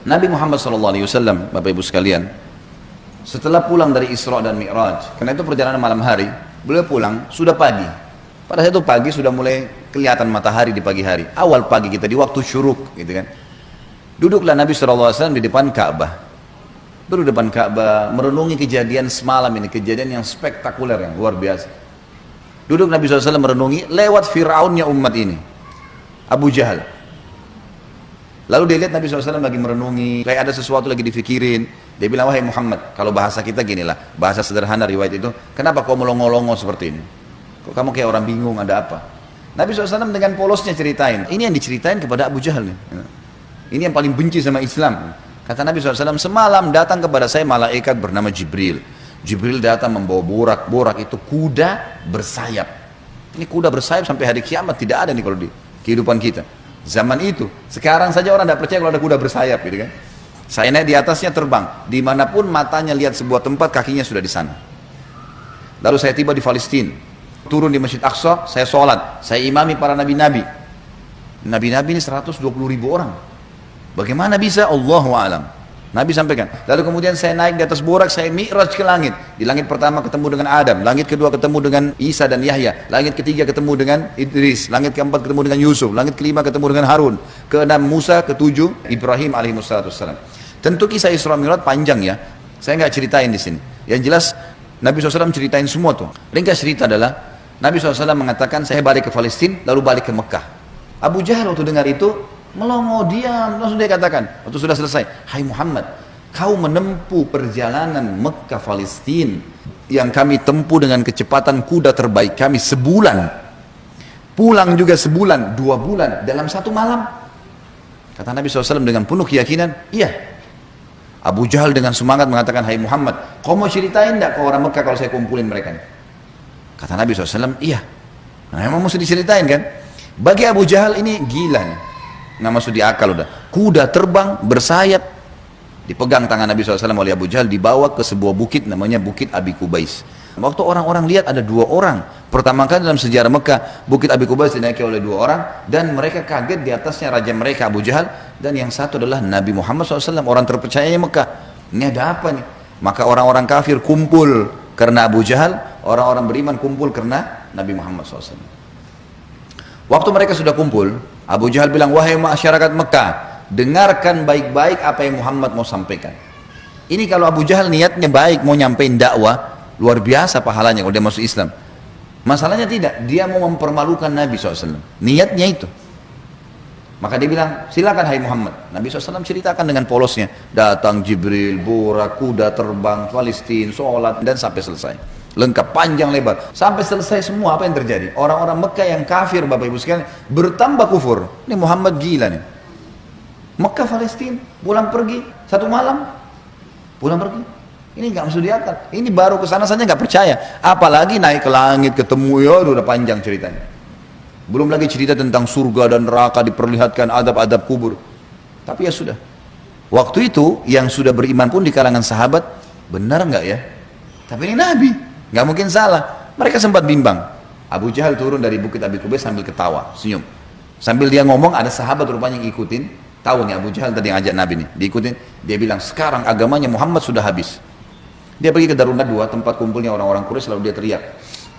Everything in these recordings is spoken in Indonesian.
Nabi Muhammad SAW, Bapak Ibu sekalian, setelah pulang dari Isra dan Mi'raj, karena itu perjalanan malam hari, beliau pulang sudah pagi. Pada saat itu pagi sudah mulai kelihatan matahari di pagi hari. Awal pagi kita di waktu syuruk, gitu kan. Duduklah Nabi SAW di depan Ka'bah. Duduk di depan Ka'bah, merenungi kejadian semalam ini, kejadian yang spektakuler, yang luar biasa. Duduk Nabi SAW merenungi lewat Fir'aunnya umat ini, Abu Jahal. Lalu dia lihat Nabi SAW lagi merenungi, kayak ada sesuatu lagi difikirin. Dia bilang, wahai Muhammad, kalau bahasa kita ginilah, bahasa sederhana riwayat itu, kenapa kau melongo-longo seperti ini? Kok kamu kayak orang bingung, ada apa? Nabi SAW dengan polosnya ceritain. Ini yang diceritain kepada Abu Jahal nih. Ini yang paling benci sama Islam. Kata Nabi SAW, semalam datang kepada saya malaikat bernama Jibril. Jibril datang membawa borak itu kuda bersayap. Ini kuda bersayap sampai hari kiamat tidak ada nih kalau di kehidupan kita. Zaman itu, sekarang saja orang tidak percaya kalau ada kuda bersayap, gitu kan? Saya naik di atasnya terbang, dimanapun matanya lihat sebuah tempat, kakinya sudah di sana. Lalu saya tiba di Palestina, turun di Masjid Aqsa, saya sholat, saya imami para nabi-nabi. Nabi-nabi ini 120.000 orang. Bagaimana bisa? Allahu a'lam. Nabi sampaikan. Lalu kemudian saya naik di atas borak, saya mi'raj ke langit. Di langit pertama ketemu dengan Adam, langit kedua ketemu dengan Isa dan Yahya, langit ketiga ketemu dengan Idris, langit keempat ketemu dengan Yusuf, langit kelima ketemu dengan Harun, keenam Musa, ketujuh Ibrahim alaihissalam. Tentu kisah Isra Mi'raj panjang ya. Saya nggak ceritain di sini. Yang jelas Nabi SAW ceritain semua tuh. Ringkas cerita adalah Nabi SAW mengatakan saya balik ke Palestina lalu balik ke Mekah. Abu Jahal waktu dengar itu melongo, diam, langsung dia katakan waktu sudah selesai, hai Muhammad, kau menempuh perjalanan Mekah Palestina yang kami tempuh dengan kecepatan kuda terbaik kami sebulan, pulang juga sebulan, 2 bulan dalam 1 malam. Kata Nabi SAW dengan penuh keyakinan, iya. Abu Jahal dengan semangat mengatakan, hai Muhammad, kau mau ceritain enggak ke orang Mekah kalau saya kumpulin mereka? Kata Nabi SAW, iya. Nah memang mesti diceritain kan. Bagi Abu Jahal ini gila nih, nggak masuk di akal udah. Kuda terbang bersayap, dipegang tangan Nabi SAW oleh Abu Jahal, dibawa ke sebuah bukit namanya Bukit Abi Kubais. Waktu orang-orang lihat ada 2 orang, pertama kali dalam sejarah Mekah Bukit Abi Kubais dinaiki oleh 2 orang, dan mereka kaget, di atasnya raja mereka Abu Jahal, dan yang satu adalah Nabi Muhammad SAW, orang terpercayanya Mekah. Ini ada apa nih? Maka orang-orang kafir kumpul karena Abu Jahal, orang-orang beriman kumpul karena Nabi Muhammad SAW. Waktu mereka sudah kumpul, Abu Jahal bilang, wahai masyarakat Mekah, dengarkan baik-baik apa yang Muhammad mau sampaikan. Ini kalau Abu Jahal niatnya baik, mau nyampein dakwah, luar biasa pahalanya kalau dia masuk Islam. Masalahnya tidak, dia mau mempermalukan Nabi SAW. Niatnya itu. Maka dia bilang, silakan hai Muhammad. Nabi SAW ceritakan dengan polosnya. Datang Jibril, borak, kuda terbang, Palestina, sholat, dan sampai selesai. Lengkap, panjang lebar. Sampai selesai semua apa yang terjadi. Orang-orang Mekah yang kafir, Bapak Ibu sekalian, bertambah kufur. Ini Muhammad gila nih. Mekah, Palestina, pulang pergi, 1 malam. Pulang pergi. Ini nggak masuk di akal. Ini baru kesana saja nggak percaya. Apalagi naik ke langit, ketemu, ya udah panjang ceritanya. Belum lagi cerita tentang surga dan neraka, diperlihatkan adab-adab kubur. Tapi ya sudah. Waktu itu yang sudah beriman pun di kalangan sahabat, benar nggak ya? Tapi ini Nabi, nggak mungkin salah. Mereka sempat bimbang. Abu Jahal turun dari Bukit Abi Kubais sambil ketawa, senyum. Sambil dia ngomong, ada sahabat rupanya yang ikutin. Tahu nih Abu Jahal tadi yang ajak Nabi nih, diikutin. Dia bilang, sekarang agamanya Muhammad sudah habis. Dia pergi ke Darun Nadwa, tempat kumpulnya orang-orang Quraisy, lalu dia teriak.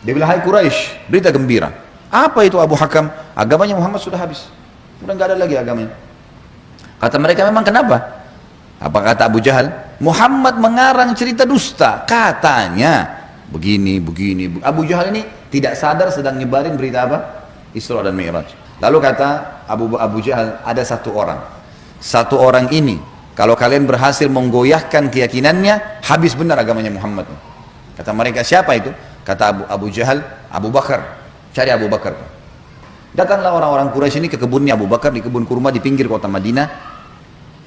Dia bilang, hai Quraisy, berita gembira. Apa itu Abu Hakam? Agamanya Muhammad sudah habis. Sudah nggak ada lagi agamanya. Kata mereka, memang kenapa? Apa kata Abu Jahal? Muhammad mengarang cerita dusta. Katanya begini. Abu Jahal ini tidak sadar sedang nyebarin berita apa? Isra dan Mi'raj. Lalu kata Abu Jahal, ada 1 orang. 1 orang ini, kalau kalian berhasil menggoyahkan keyakinannya, habis benar agamanya Muhammad. Kata mereka, siapa itu? Kata Abu Jahal, Abu Bakar. Cari Abu Bakar. Datanglah orang-orang Quraisy ini ke kebunnya Abu Bakar, di kebun kurma di pinggir kota Madinah.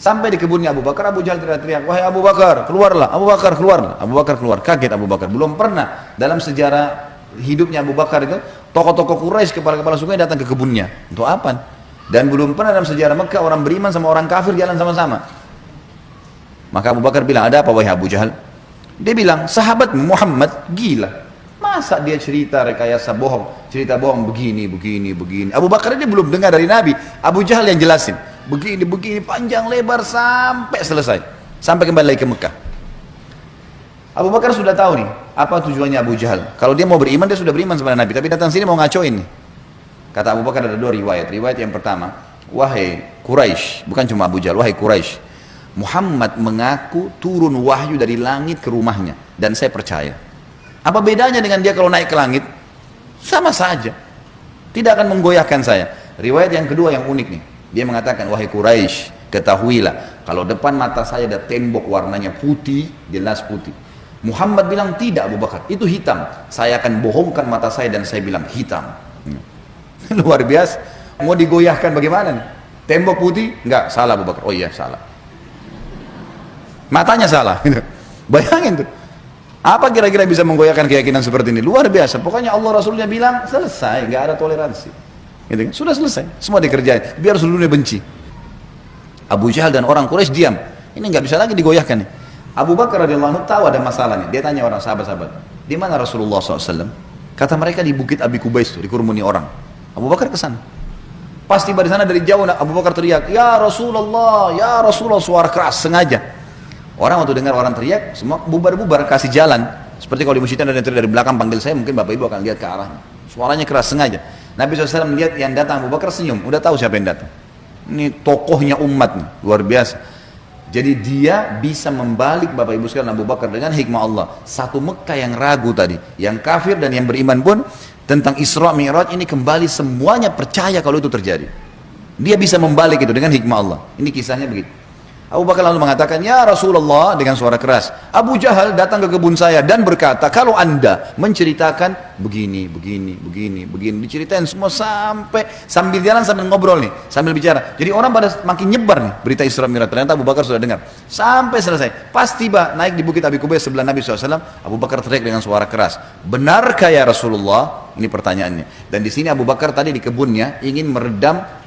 Sampai di kebunnya Abu Bakar, Abu Jahal teriak-teriak, wahai Abu Bakar, keluarlah. Abu Bakar keluarlah. Abu Bakar keluar. Kaget Abu Bakar. Belum pernah dalam sejarah hidupnya Abu Bakar itu tokoh-tokoh Quraisy, kepala-kepala suku datang ke kebunnya. Untuk apa? Dan belum pernah dalam sejarah Mekah orang beriman sama orang kafir jalan sama-sama. Maka Abu Bakar bilang, ada apa wahai Abu Jahal? Dia bilang, sahabatmu Muhammad gila. Masa dia cerita rekayasa bohong, cerita bohong begini. Abu Bakar ini belum dengar dari Nabi. Abu Jahal yang jelasin. begini panjang lebar sampai selesai, sampai kembali lagi ke Mekah. Abu Bakar sudah tahu nih apa tujuannya Abu Jahal. Kalau dia mau beriman, dia sudah beriman sama Nabi, tapi datang sini mau ngacoin nih. Kata Abu Bakar ada dua riwayat. Riwayat yang pertama, wahai Quraisy, bukan cuma Abu Jahal, wahai Quraisy, Muhammad mengaku turun wahyu dari langit ke rumahnya dan saya percaya. Apa bedanya dengan dia kalau naik ke langit? Sama saja, tidak akan menggoyahkan saya. Riwayat yang kedua yang unik nih, dia mengatakan, wahai Quraisy, ketahuilah kalau depan mata saya ada tembok warnanya putih, jelas putih. Muhammad bilang tidak Abu Bakar, itu hitam. Saya akan bohongkan mata saya dan saya bilang hitam. Luar biasa. Mau digoyahkan bagaimana nih? Tembok putih? Enggak, salah Abu Bakar. Oh iya, salah. Matanya salah. Bayangin tuh. Apa kira-kira bisa menggoyahkan keyakinan seperti ini? Luar biasa. Pokoknya Allah Rasulnya bilang selesai, nggak ada toleransi. Gitu kan? Sudah selesai, semua dikerjain. Biar seluruhnya benci. Abu Jahal dan orang Quraisy diam. Ini nggak bisa lagi digoyahkan nih. Abu Bakar radhiyallahu anhu tahu ada masalah nih. Dia tanya orang sahabat-sahabat, di mana Rasulullah SAW? Kata mereka di Bukit Abi Kubais itu, dikerumuni orang. Abu Bakar ke sana. Pas tiba di sana dari jauh, Abu Bakar teriak, ya Rasulullah, suara keras sengaja. Orang waktu dengar orang teriak, semua bubar-bubar kasih jalan. Seperti kalau di masjid ada yang teriak dari belakang panggil saya, mungkin bapak ibu akan lihat ke arahnya. Suaranya keras sengaja. Nabi SAW melihat yang datang, Abu Bakar senyum, udah tahu siapa yang datang. Ini tokohnya umat nih, luar biasa. Jadi dia bisa membalik bapak ibu sekalian Abu Bakar dengan hikmah Allah. Satu Mekah yang ragu tadi, yang kafir dan yang beriman pun tentang Isra Mi'raj ini kembali semuanya percaya kalau itu terjadi. Dia bisa membalik itu dengan hikmah Allah. Ini kisahnya begitu. Abu Bakar lalu mengatakan, ya Rasulullah, dengan suara keras, Abu Jahal datang ke kebun saya dan berkata, kalau anda menceritakan begini, diceritain semua sambil jalan sambil ngobrol nih, sambil bicara. Jadi orang pada makin nyebar nih berita Isra Mi'raj. Ternyata Abu Bakar sudah dengar. Sampai selesai. Pas tiba naik di Bukit Abi Kubais sebelah Nabi SAW, Abu Bakar teriak dengan suara keras, benarkah ya Rasulullah? Ini pertanyaannya. Dan di sini Abu Bakar tadi di kebunnya ingin meredam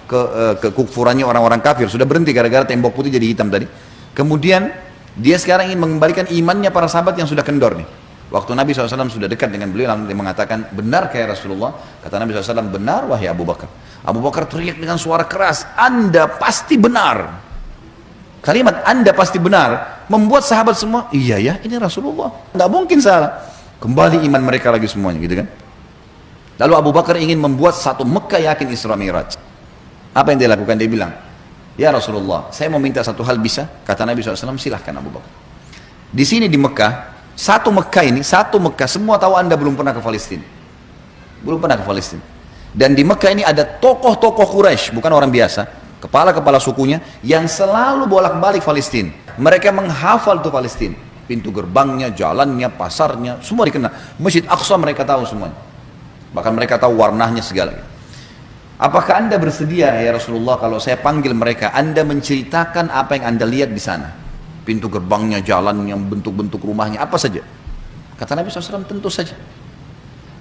kekufurannya orang-orang kafir. Sudah berhenti gara-gara tembok putih jadi hitam tadi. Kemudian dia sekarang ingin mengembalikan imannya para sahabat yang sudah kendor nih. Waktu Nabi SAW sudah dekat dengan beliau, lalu dia mengatakan, benar kayak Rasulullah? Kata Nabi SAW, benar wahai Abu Bakar. Abu Bakar teriak dengan suara keras, anda pasti benar. Kalimat anda pasti benar membuat sahabat semua, iya ya, ini Rasulullah, nggak mungkin salah. Kembali iman mereka lagi semuanya, gitu kan. Lalu Abu Bakar ingin membuat satu Mekah yakin Isra Mi'raj. Apa yang dia lakukan? Dia bilang, ya Rasulullah, saya mau minta satu hal, bisa? Kata Nabi SAW, silahkan Abu Bakar. Di sini di Mekah, satu Mekah, semua tahu anda belum pernah ke Palestina. Belum pernah ke Palestina. Dan di Mekah ini ada tokoh-tokoh Quraisy, bukan orang biasa, kepala-kepala sukunya, yang selalu bolak-balik Palestina. Mereka menghafal tuh Palestina. Pintu gerbangnya, jalannya, pasarnya, semua dikenal. Masjid Aqsa mereka tahu semuanya. Bahkan mereka tahu warnanya segala. Apakah anda bersedia ya Rasulullah kalau saya panggil mereka, anda menceritakan apa yang anda lihat di sana? Pintu gerbangnya, jalannya, bentuk-bentuk rumahnya, apa saja. Kata Nabi SAW, tentu saja.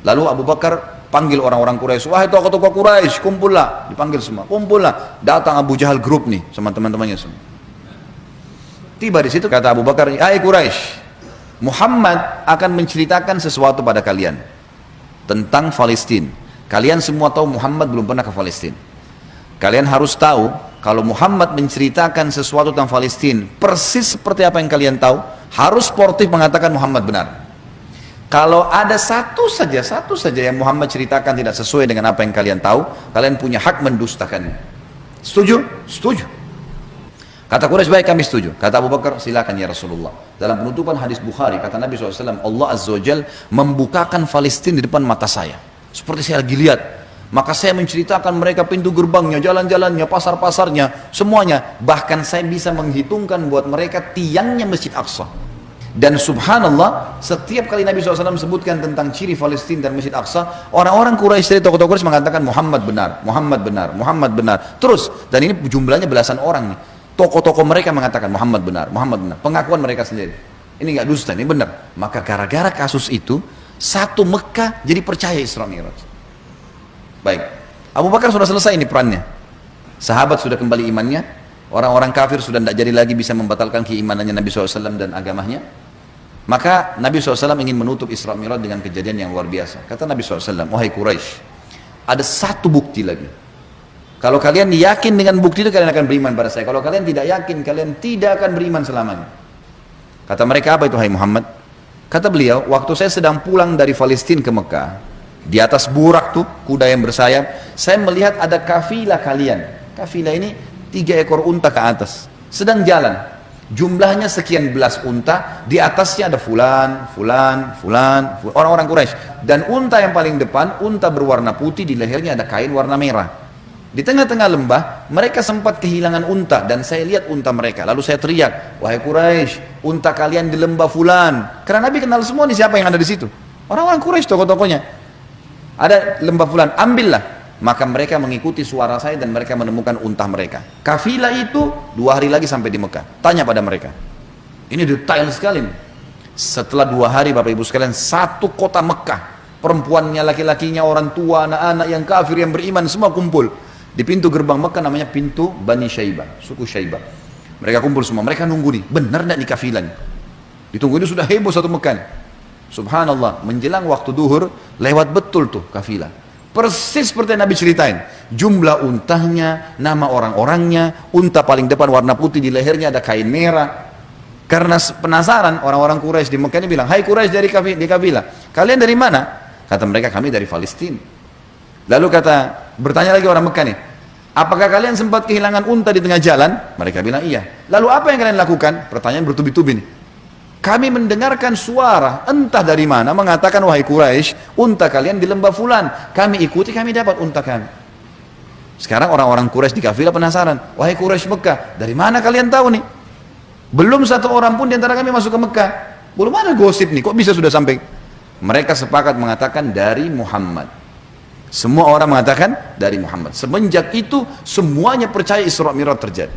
Lalu Abu Bakar panggil orang-orang Quraisy, wahai tokoh-tokoh Quraisy, kumpullah. Dipanggil semua, kumpullah. Datang Abu Jahal grup nih sama teman-temannya semua. Tiba di situ kata Abu Bakar, hai Quraisy, Muhammad akan menceritakan sesuatu pada kalian tentang Palestina. Kalian semua tahu Muhammad belum pernah ke Palestina. Kalian harus tahu kalau Muhammad menceritakan sesuatu tentang Palestina persis seperti apa yang kalian tahu, harus sportif mengatakan Muhammad benar. Kalau ada satu saja yang Muhammad ceritakan tidak sesuai dengan apa yang kalian tahu, kalian punya hak mendustakannya. Setuju? Setuju. Kata Quraisy, baik kami setuju. Kata Abu Bakar, silakan ya Rasulullah. Dalam penutupan hadis Bukhari, kata Nabi SAW, Allah Azza wa Jal membukakan Palestina di depan mata saya. Seperti saya lagi lihat, maka saya menceritakan mereka pintu gerbangnya, jalan-jalannya, pasar-pasarnya, semuanya. Bahkan saya bisa menghitungkan buat mereka tiangnya Masjid Aqsa. Dan subhanallah, setiap kali Nabi SAW sebutkan tentang ciri Palestina dan Masjid Aqsa, orang-orang Quraisy, tokoh-tokoh Quraisy mengatakan Muhammad benar, Muhammad benar, Muhammad benar. Terus, dan ini jumlahnya belasan orang nih. Tokoh-tokoh mereka mengatakan Muhammad benar, Muhammad benar. Pengakuan mereka sendiri. Ini nggak dusta, ini benar. Maka gara-gara kasus itu, satu Mekah jadi percaya Isra Mi'raj. Baik, Abu Bakar sudah selesai ini perannya. Sahabat sudah kembali imannya. Orang-orang kafir sudah tidak jadi lagi bisa membatalkan keimanannya Nabi SAW dan agamanya. Maka Nabi SAW ingin menutup Isra Mi'raj dengan kejadian yang luar biasa. Kata Nabi SAW, wahai Quraisy, ada satu bukti lagi. Kalau kalian yakin dengan bukti itu, kalian akan beriman pada saya. Kalau kalian tidak yakin, kalian tidak akan beriman selamanya. Kata mereka, apa itu hai Muhammad? Kata beliau, waktu saya sedang pulang dari Palestina ke Mekah, di atas burak tuh, kuda yang bersayap, saya melihat ada kafilah kalian. Kafilah ini 3 ekor unta ke atas, sedang jalan. Jumlahnya sekian belas unta, di atasnya ada fulan, orang-orang Quraisy. Dan unta yang paling depan, unta berwarna putih, di lehernya ada kain warna merah. Di tengah-tengah lembah, mereka sempat kehilangan unta, dan saya lihat unta mereka. Lalu saya teriak, wahai Quraisy, unta kalian di lembah fulan. Karena Nabi kenal semua nih siapa yang ada di situ. Orang-orang Quraisy, tokoh-tokohnya. Ada lembah fulan, ambillah. Maka mereka mengikuti suara saya dan mereka menemukan unta mereka. Kafilah itu 2 hari lagi sampai di Mekah. Tanya pada mereka. Ini detail sekali nih. Setelah 2 hari Bapak Ibu sekalian, satu kota Mekah, perempuannya, laki-lakinya, orang tua, anak-anak yang kafir, yang beriman, semua kumpul di pintu gerbang Mekah, namanya pintu Bani Syaibah, suku Syaibah. Mereka kumpul semua, mereka nunggu nih, benar tidak nih kafilah nih? Ditunggu, ini sudah heboh satu Mekah. Subhanallah, menjelang waktu duhur, lewat betul tuh kafilah. Persis seperti yang Nabi ceritain. Jumlah untanya, nama orang-orangnya, unta paling depan warna putih, di lehernya ada kain merah. Karena penasaran, orang-orang Quraisy di Mekah ini bilang, hai Quraisy dari kafilah, kalian dari mana? Kata mereka, kami dari Palestina. Lalu bertanya lagi orang Mekah nih, apakah kalian sempat kehilangan unta di tengah jalan? Mereka bilang iya. Lalu apa yang kalian lakukan? Pertanyaan bertubi-tubi nih. Kami mendengarkan suara entah dari mana mengatakan, wahai Quraisy, unta kalian di lembah fulan. Kami ikuti, kami dapat unta kami. Sekarang orang-orang Quraisy di kafilah penasaran, wahai Quraisy Mekah, dari mana kalian tahu nih? Belum satu orang pun di antara kami masuk ke Mekah. Belum ada gosip nih, kok bisa sudah sampai? Mereka sepakat mengatakan dari Muhammad. Semua orang mengatakan dari Muhammad. Semenjak itu semuanya percaya Isra Mi'raj terjadi.